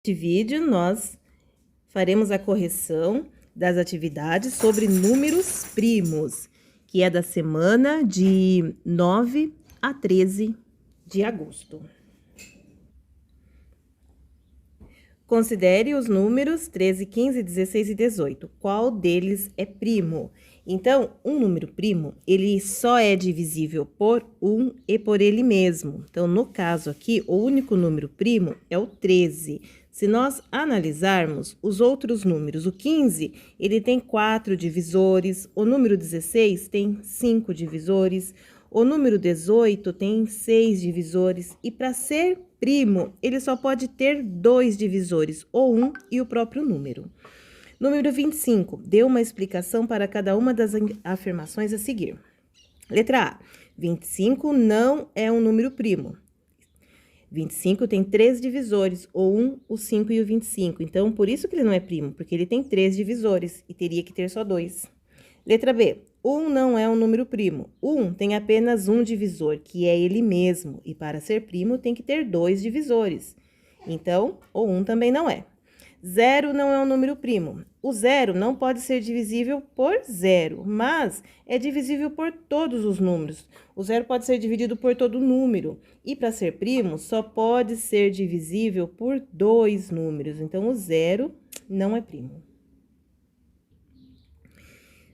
Neste vídeo, nós faremos a correção das atividades sobre números primos, que é da semana de 9 a 13 de agosto. Considere os números 13, 15, 16 e 18. Qual deles é primo? Então, um número primo, ele só é divisível por 1 e por ele mesmo. Então, no caso aqui, o único número primo é o 13. Se nós analisarmos os outros números, o 15, ele tem 4 divisores, o número 16 tem 5 divisores, o número 18 tem 6 divisores, e para ser primo, ele só pode ter 2 divisores, ou 1 e o próprio número. Número 25, dê uma explicação para cada uma das afirmações a seguir. Letra A, 25 não é um número primo. 25 tem 3 divisores, o 1, o 5 e o 25. Então, por isso que ele não é primo, porque ele tem 3 divisores e teria que ter só 2. Letra B, 1 não é um número primo. 1 tem apenas um divisor, que é ele mesmo, e para ser primo tem que ter 2 divisores. Então, o 1 também não é. 0 não é um número primo. O 0 não pode ser divisível por 0, mas é divisível por todos os números. O 0 pode ser dividido por todo número. E para ser primo, só pode ser divisível por 2 números. Então, o 0 não é primo.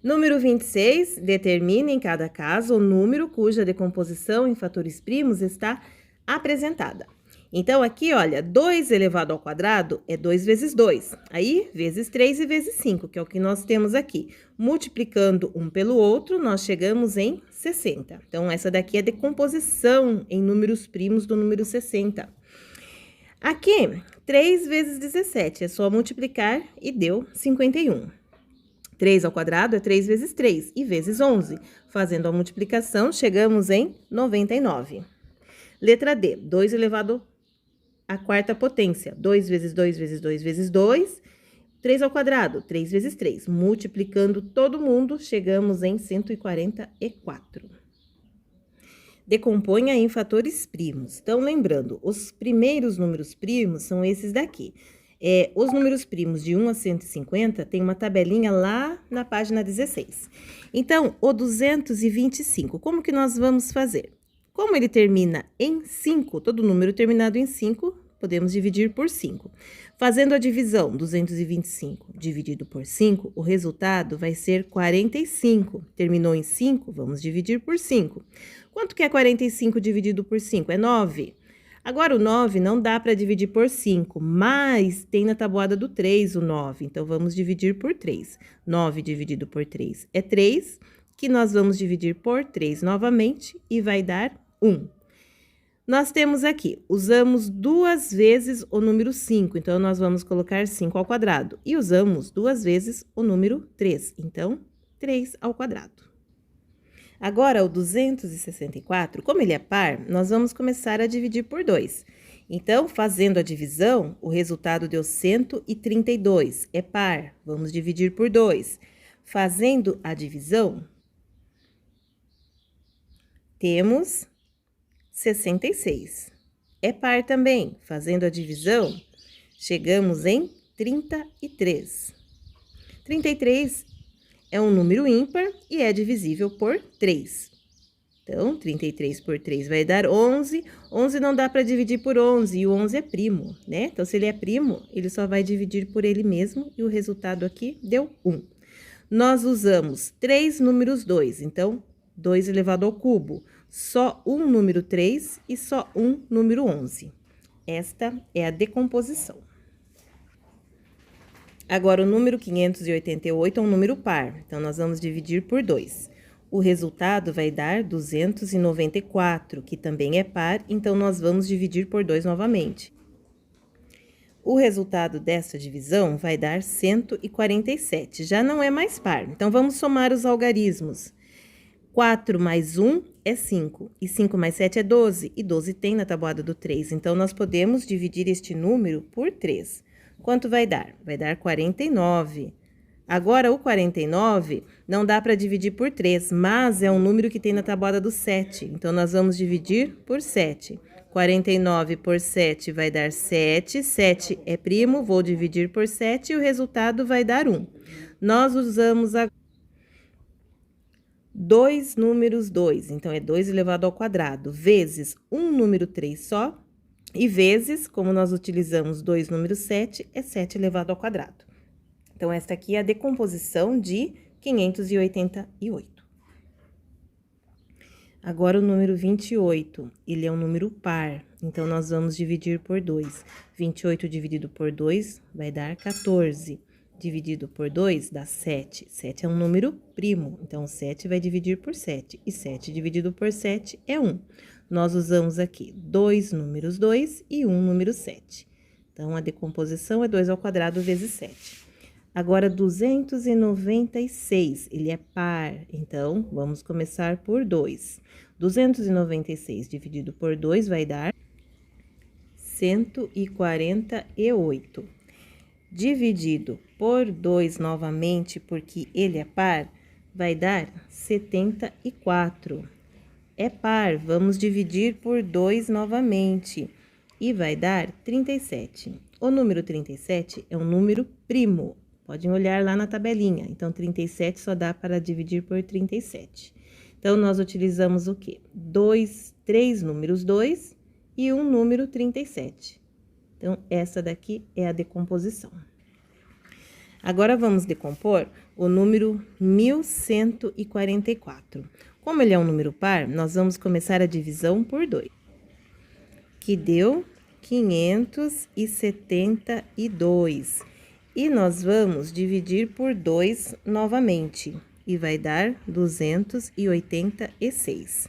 Número 26, determine em cada caso o número cuja decomposição em fatores primos está apresentada. Então, aqui, olha, 2 elevado ao quadrado é 2 vezes 2. Aí, vezes 3 e vezes 5, que é o que nós temos aqui. Multiplicando um pelo outro, nós chegamos em 60. Então, essa daqui é a decomposição em números primos do número 60. Aqui, 3 vezes 17, é só multiplicar e deu 51. 3 ao quadrado é 3 vezes 3 e vezes 11. Fazendo a multiplicação, chegamos em 99. Letra D, 2 elevado à quarta potência. 2 vezes 2 vezes 2 vezes 2. 3 ao quadrado, 3 vezes 3. Multiplicando todo mundo, chegamos em 144. Decomponha em fatores primos. Então, lembrando, os primeiros números primos são esses daqui. Os números primos de 1 a 150 tem uma tabelinha lá na página 16. Então, o 225, como que nós vamos fazer? Como ele termina em 5, todo número terminado em 5, podemos dividir por 5. Fazendo a divisão, 225 dividido por 5, o resultado vai ser 45. Terminou em 5, vamos dividir por 5. Quanto que é 45 dividido por 5? É 9. Agora, o 9 não dá para dividir por 5, mas tem na tabuada do 3 o 9. Então, vamos dividir por 3. 9 dividido por 3 é 3, que nós vamos dividir por 3 novamente e vai dar 1. Nós temos aqui, usamos 2 vezes o número 5, então, nós vamos colocar 5 ao quadrado. E usamos 2 vezes o número 3, então, 3 ao quadrado. Agora, o 264, como ele é par, nós vamos começar a dividir por 2. Então, fazendo a divisão, o resultado deu 132. É par, vamos dividir por 2. Fazendo a divisão, temos 66. É par também, fazendo a divisão, chegamos em 33. 33 é um número ímpar e é divisível por 3. Então, 33 por 3 vai dar 11. 11 não dá para dividir por 11 e o 11 é primo, né? Então, se ele é primo, ele só vai dividir por ele mesmo e o resultado aqui deu 1. Nós usamos 3 números 2, então, 2 elevado ao cubo. Só um número 3 e só um número 11. Esta é a decomposição. Agora, o número 588 é um número par, então, nós vamos dividir por 2. O resultado vai dar 294, que também é par, então, nós vamos dividir por 2 novamente. O resultado dessa divisão vai dar 147, já não é mais par. Então, vamos somar os algarismos. 4 mais 1 é 5, e 5 mais 7 é 12, e 12 tem na tabuada do 3, então, nós podemos dividir este número por 3. Quanto vai dar? Vai dar 49. Agora, o 49 não dá para dividir por 3, mas é um número que tem na tabuada do 7. Então, nós vamos dividir por 7. 49 por 7 vai dar 7. 7 é primo, vou dividir por 7 e o resultado vai dar 1. Nós usamos agora 2 números 2, então é 2 elevado ao quadrado, vezes um número 3 só, e vezes, como nós utilizamos 2 números 7, é 7 elevado ao quadrado. Então, esta aqui é a decomposição de 588. Agora, o número 28, ele é um número par, então, nós vamos dividir por 2. 28 dividido por 2 vai dar 14. Dividido por 2 dá 7. 7 é um número primo, então, 7 vai dividir por 7. E 7 dividido por 7 é 1. Nós usamos aqui 2 números 2 e 1 número 7. Então, a decomposição é 2 ao quadrado vezes 7. Agora, 296, ele é par, então, vamos começar por 2. 296 dividido por 2 vai dar 148. Dividido por 2 novamente, porque ele é par, vai dar 74. É par, vamos dividir por 2 novamente, e vai dar 37. O número 37 é um número primo. Podem olhar lá na tabelinha. Então, 37 só dá para dividir por 37. Então, nós utilizamos o quê? 3 números 2 e um número 37. Então, essa daqui é a decomposição. Agora, vamos decompor o número 1144. Como ele é um número par, nós vamos começar a divisão por 2, que deu 572. E nós vamos dividir por 2 novamente, e vai dar 286.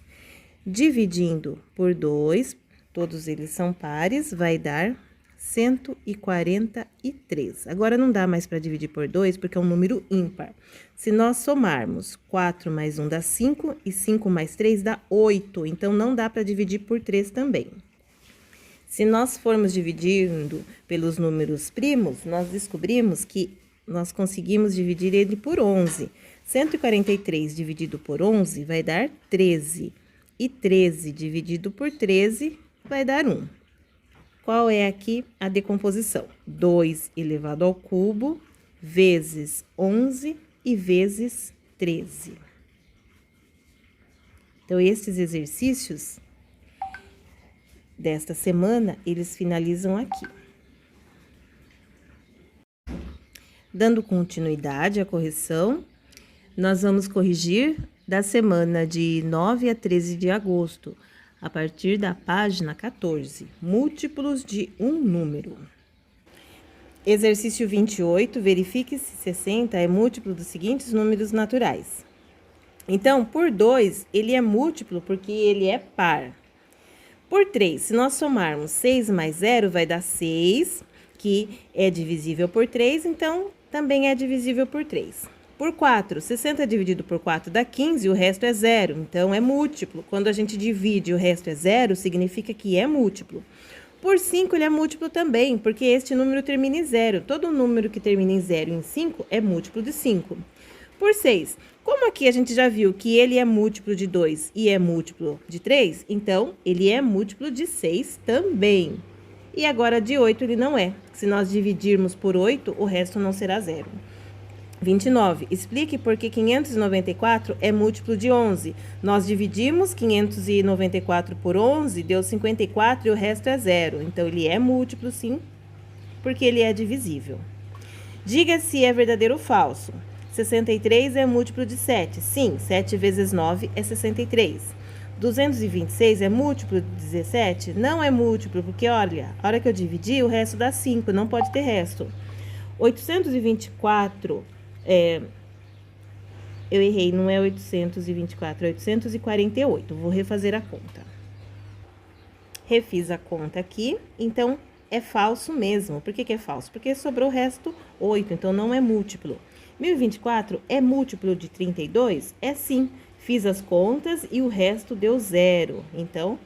Dividindo por 2, todos eles são pares, vai dar 143. Agora, não dá mais para dividir por 2, porque é um número ímpar. Se nós somarmos 4 mais 1 dá 5, e 5 mais 3 dá 8. Então, não dá para dividir por 3 também. Se nós formos dividindo pelos números primos, nós descobrimos que nós conseguimos dividir ele por 11. 143 dividido por 11 vai dar 13. E 13 dividido por 13 vai dar 1. Qual é aqui a decomposição? 2 elevado ao cubo, vezes 11 e vezes 13. Então, esses exercícios desta semana, eles finalizam aqui. Dando continuidade à correção, nós vamos corrigir da semana de 9 a 13 de agosto, a partir da página 14, múltiplos de um número. Exercício 28, verifique se 60 é múltiplo dos seguintes números naturais. Então, por 2, ele é múltiplo porque ele é par. Por 3, se nós somarmos 6 mais 0, vai dar 6, que é divisível por 3, então também é divisível por 3. Por 4, 60 dividido por 4 dá 15, o resto é 0, então é múltiplo. Quando a gente divide e o resto é 0, significa que é múltiplo. Por 5, ele é múltiplo também, porque este número termina em 0. Todo número que termina em 0 e em 5 é múltiplo de 5. Por 6, como aqui a gente já viu que ele é múltiplo de 2 e é múltiplo de 3, então ele é múltiplo de 6 também. E agora de 8 ele não é. Se nós dividirmos por 8, o resto não será 0. 29. Explique por que 594 é múltiplo de 11. Nós dividimos 594 por 11, deu 54 e o resto é 0. Então, ele é múltiplo, sim, porque ele é divisível. Diga se é verdadeiro ou falso. 63 é múltiplo de 7. Sim, 7 vezes 9 é 63. 226 é múltiplo de 17? Não é múltiplo, porque, olha, a hora que eu dividi, o resto dá 5, não pode ter resto. 824, eu errei, não é 824, é 848. Vou refazer a conta. Refiz a conta aqui, então é falso mesmo. Por que que é falso? Porque sobrou o resto 8, então não é múltiplo. 1024 é múltiplo de 32? É sim. Fiz as contas e o resto deu 0, então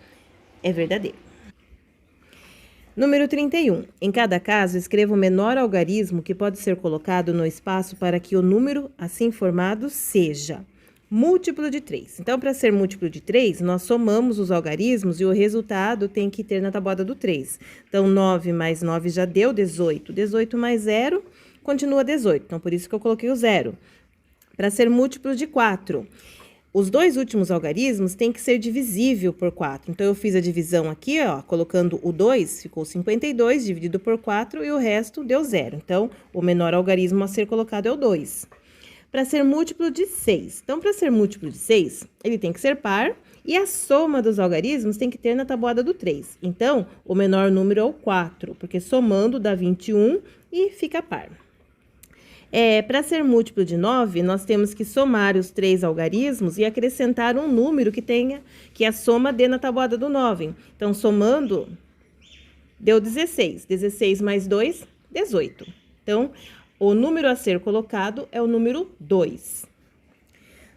é verdadeiro. Número 31. Em cada caso, escreva o menor algarismo que pode ser colocado no espaço para que o número assim formado seja. Múltiplo de 3. Então, para ser múltiplo de 3, nós somamos os algarismos e o resultado tem que ter na tabuada do 3. Então, 9 mais 9 já deu 18. 18 mais 0 continua 18. Então, por isso que eu coloquei o 0. Para ser múltiplo de 4, os dois últimos algarismos têm que ser divisível por 4. Então, eu fiz a divisão aqui, ó, colocando o 2, ficou 52 dividido por 4 e o resto deu 0. Então, o menor algarismo a ser colocado é o 2. Para ser múltiplo de 6. Então, para ser múltiplo de 6, ele tem que ser par e a soma dos algarismos tem que ter na tabuada do 3. Então, o menor número é o 4, porque somando dá 21 e fica par. Para ser múltiplo de 9, nós temos que somar os 3 algarismos e acrescentar um número que a soma dê na tabuada do 9. Então, somando, deu 16. 16 mais 2, 18. Então, o número a ser colocado é o número 2.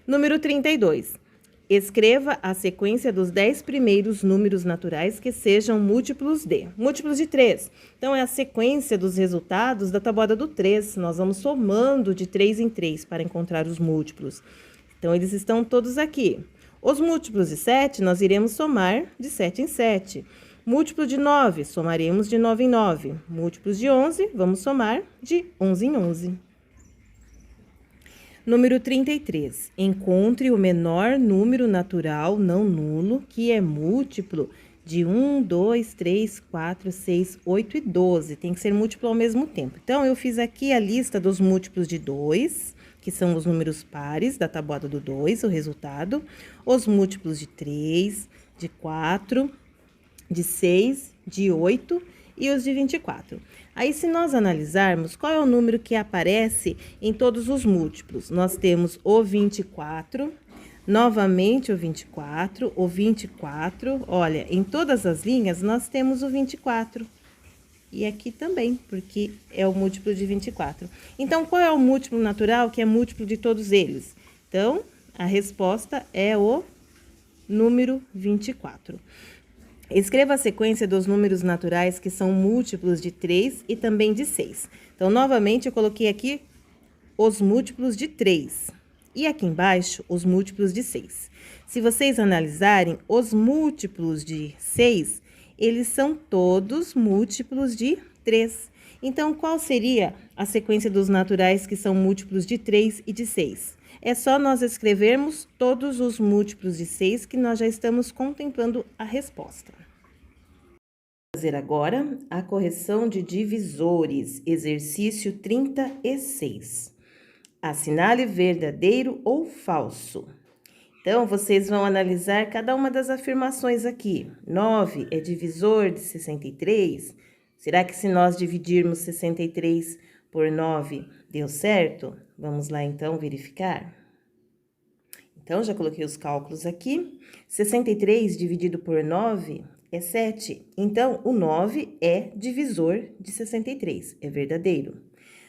Número 32. Escreva a sequência dos 10 primeiros números naturais que sejam múltiplos de. Múltiplos de 3. Então, é a sequência dos resultados da tabuada do 3. Nós vamos somando de 3 em 3 para encontrar os múltiplos. Então, eles estão todos aqui. Os múltiplos de 7, nós iremos somar de 7 em 7. Múltiplo de 9, somaremos de 9 em 9. Múltiplos de 11, vamos somar de 11 em 11. Número 33. Encontre o menor número natural não nulo que é múltiplo de 1, 2, 3, 4, 6, 8 e 12. Tem que ser múltiplo ao mesmo tempo. Então, eu fiz aqui a lista dos múltiplos de 2, que são os números pares da tabuada do 2, o resultado. Os múltiplos de 3, de 4... de 6, de 8 e os de 24. Aí, se nós analisarmos, qual é o número que aparece em todos os múltiplos? Nós temos o 24, novamente o 24, o 24. Olha, em todas as linhas, nós temos o 24. E aqui também, porque é o múltiplo de 24. Então, qual é o múltiplo natural que é múltiplo de todos eles? Então, a resposta é o número 24. Escreva a sequência dos números naturais que são múltiplos de 3 e também de 6. Então, novamente, eu coloquei aqui os múltiplos de 3. E aqui embaixo, os múltiplos de 6. Se vocês analisarem, os múltiplos de 6, eles são todos múltiplos de 3. Então, qual seria a sequência dos naturais que são múltiplos de 3 e de 6? É só nós escrevermos todos os múltiplos de 6 que nós já estamos contemplando a resposta. Vou fazer agora a correção de divisores, exercício 36. Assinale verdadeiro ou falso. Então, vocês vão analisar cada uma das afirmações aqui. 9 é divisor de 63. Será que se nós dividirmos 63 por 9, deu certo? Vamos lá, então, verificar. Então, já coloquei os cálculos aqui. 63 dividido por 9 é 7. Então, o 9 é divisor de 63, é verdadeiro.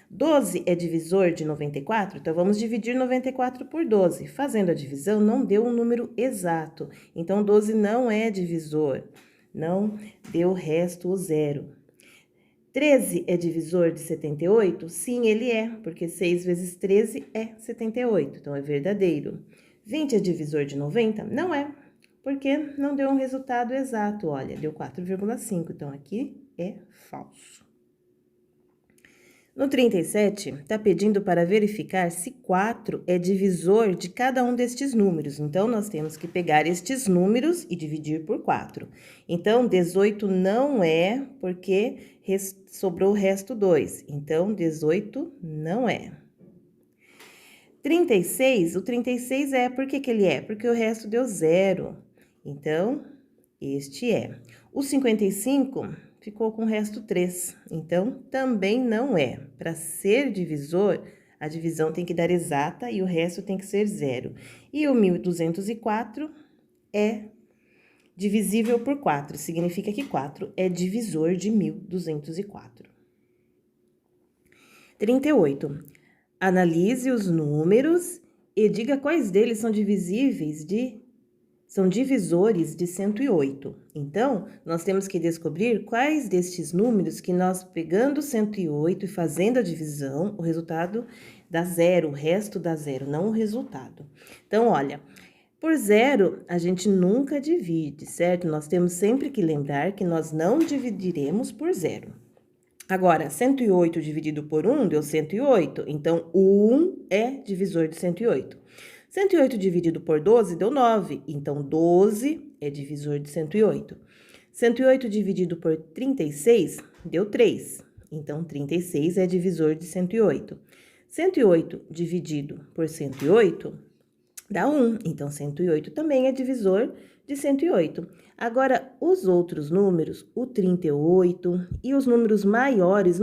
12 é divisor de 94, então vamos dividir 94 por 12. Fazendo a divisão, não deu um número exato. Então, 12 não é divisor, não deu o resto, o zero. 13 é divisor de 78? Sim, ele é, porque 6 vezes 13 é 78, então é verdadeiro. 20 é divisor de 90? Não é, porque não deu um resultado exato, olha, deu 4,5, então aqui é falso. No 37, está pedindo para verificar se 4 é divisor de cada um destes números. Então, nós temos que pegar estes números e dividir por 4. Então, 18 não é, porque sobrou o resto 2. Então, 18 não é. 36, o 36 é, por que que ele é? Porque o resto deu 0. Então, este é. O 55 ficou com o resto 3, então também não é. Para ser divisor, a divisão tem que dar exata e o resto tem que ser 0. E o 1204 é divisível por 4, significa que 4 é divisor de 1204. 38. Analise os números e diga quais deles são divisíveis de são divisores de 108. Então, nós temos que descobrir quais destes números que nós, pegando 108 e fazendo a divisão, o resultado dá zero, o resto dá zero, não o resultado. Então, olha, por zero, a gente nunca divide, certo? Nós temos sempre que lembrar que nós não dividiremos por zero. Agora, 108 dividido por 1 deu 108, então, o 1 é divisor de 108. 108 dividido por 12 deu 9, então 12 é divisor de 108. 108 dividido por 36 deu 3, então 36 é divisor de 108. 108 dividido por 108 dá 1, então 108 também é divisor de 108. Agora, os outros números, o 38 e os números maiores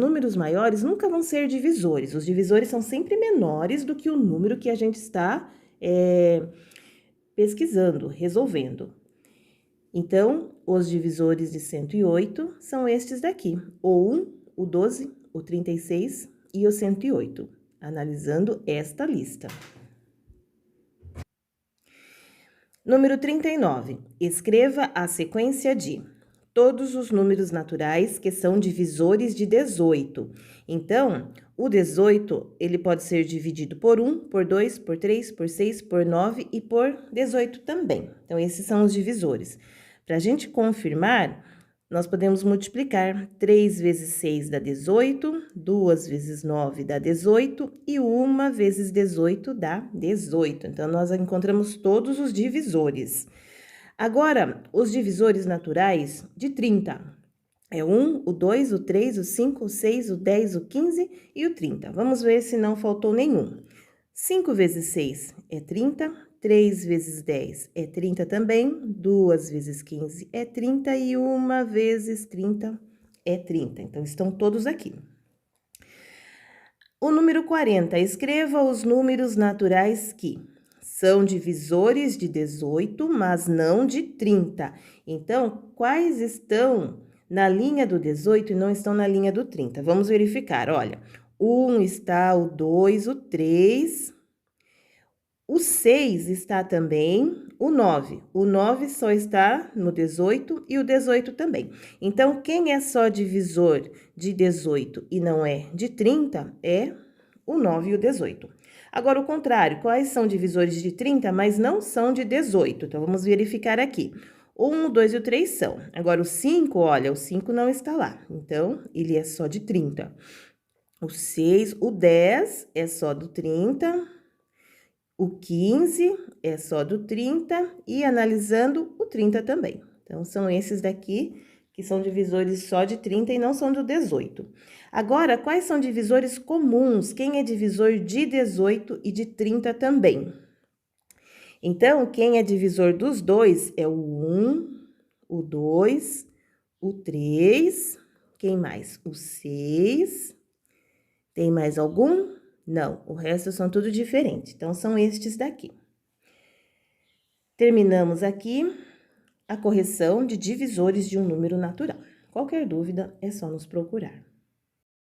nunca vão ser divisores. Os divisores são sempre menores do que o número que a gente está pesquisando, resolvendo. Então, os divisores de 108 são estes daqui, o 1, o 12, o 36 e o 108, analisando esta lista. Número 39. Escreva a sequência de todos os números naturais que são divisores de 18. Então, o 18, ele pode ser dividido por 1, por 2, por 3, por 6, por 9 e por 18 também. Então, esses são os divisores. Para a gente confirmar, nós podemos multiplicar. 3 vezes 6 dá 18, 2 vezes 9 dá 18 e 1 vezes 18 dá 18. Então, nós encontramos todos os divisores. Agora, os divisores naturais de 30. É o 1, o 2, o 3, o 5, o 6, o 10, o 15 e o 30. Vamos ver se não faltou nenhum. 5 vezes 6 é 30, 3 vezes 10 é 30 também, 2 vezes 15 é 30 e 1 vezes 30 é 30. Então, estão todos aqui. O número 40, escreva os números naturais que são divisores de 18, mas não de 30. Então, quais estão na linha do 18 e não estão na linha do 30? Vamos verificar, olha. O 1 está, o 2, o 3, o 6 está também, o 9. O 9 só está no 18 e o 18 também. Então, quem é só divisor de 18 e não é de 30 é o 9 e o 18. Agora, o contrário, quais são divisores de 30, mas não são de 18? Então, vamos verificar aqui. O 1, o 2 e o 3 são. Agora, o 5, olha, o 5 não está lá. Então, ele é só de 30. O 6, o 10 é só do 30. O 15 é só do 30 e analisando o 30 também. Então, são esses daqui que são divisores só de 30 e não são do 18. Agora, quais são divisores comuns? Quem é divisor de 18 e de 30 também? Então, quem é divisor dos dois é o 1, o 2, o 3, quem mais? O 6. Tem mais algum? Não, o resto são tudo diferente. Então, são estes daqui. Terminamos aqui a correção de divisores de um número natural. Qualquer dúvida, é só nos procurar.